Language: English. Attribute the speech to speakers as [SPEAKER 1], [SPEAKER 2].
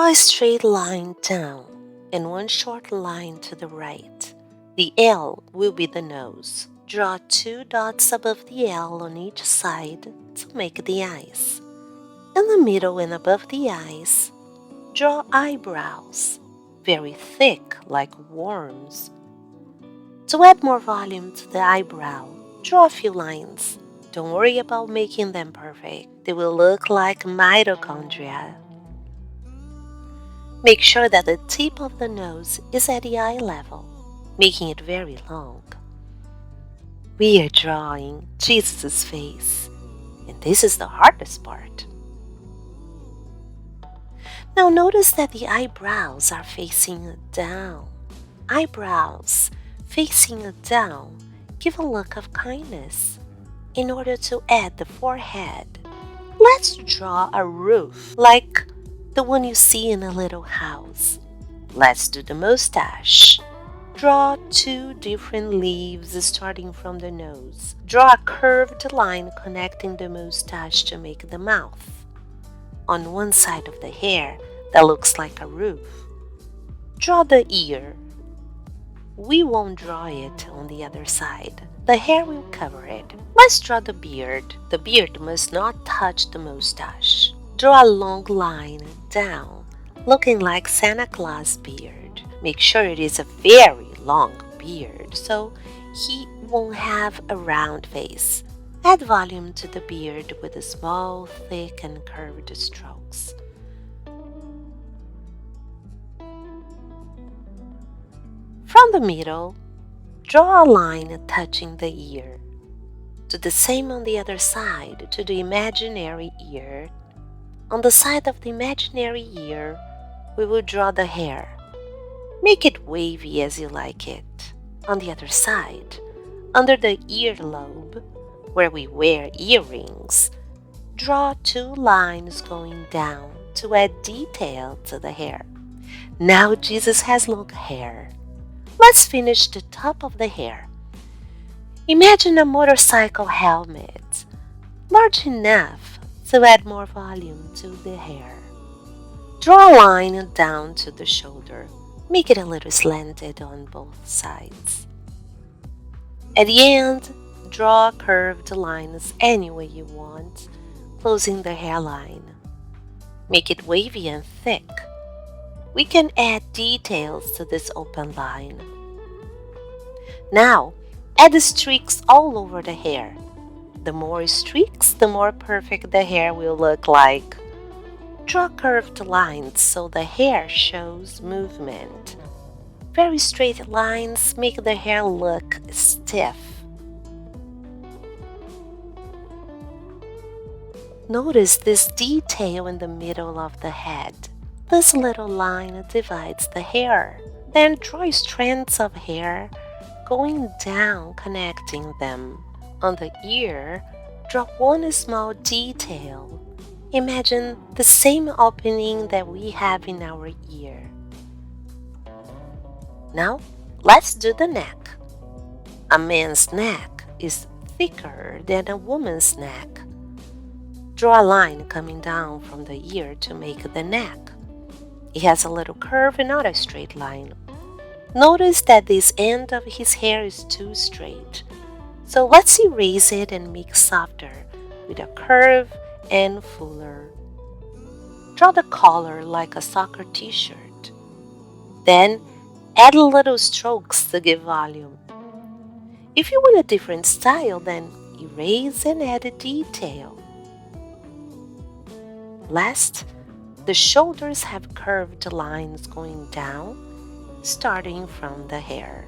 [SPEAKER 1] Draw a straight line down and one short line to the right. The L will be the nose. Draw 2 dots above the L on each side to make the eyes. In the middle and above the eyes, draw eyebrows, very thick like worms. To add more volume to the eyebrow, draw a few lines. Don't worry about making them perfect. They will look like mitochondria. Make sure that the tip of the nose is at the eye level, making it very long. We are drawing Jesus' face, and this is the hardest part. Now notice that the eyebrows are facing down. Eyebrows facing down give a look of kindness. In order to add the forehead, let's draw a roof like the one you see in a little house. Let's do the mustache. Draw 2 different leaves starting from the nose. Draw a curved line connecting the mustache to make the mouth. On one side of the hair that looks like a roof, draw the ear. We won't draw it on the other side. The hair will cover it. Let's draw the beard. The beard must not touch the mustache. Draw a long line down, looking like Santa Claus beard. Make sure it is a very long beard so he won't have a round face. Add volume to the beard with small, thick, and curved strokes. From the middle, draw a line touching the ear. Do the same on the other side to the imaginary ear. On the side of the imaginary ear, we will draw the hair. Make it wavy as you like it. On the other side, under the earlobe, where we wear earrings, draw 2 lines going down to add detail to the hair. Now Jesus has long hair. Let's finish the top of the hair. Imagine a motorcycle helmet, large enough to add more volume to the hair. Draw a line down to the shoulder. Make it a little slanted on both sides. At the end, draw curved lines any way you want, closing the hairline. Make it wavy and thick. We can add details to this open line. Now, add the streaks all over the hair. The more streaks, the more perfect the hair will look like. Draw curved lines so the hair shows movement. Very straight lines make the hair look stiff. Notice this detail in the middle of the head. This little line divides the hair. Then draw strands of hair going down, connecting them. On the ear, draw one small detail. Imagine the same opening that we have in our ear. Now, let's do the neck. A man's neck is thicker than a woman's neck. Draw a line coming down from the ear to make the neck. It has a little curve and not a straight line. Notice that this end of his hair is too straight. So let's erase it and make softer with a curve and fuller. Draw the collar like a soccer t-shirt. Then add little strokes to give volume. If you want a different style, then erase and add a detail. Last, the shoulders have curved lines going down, starting from the hair.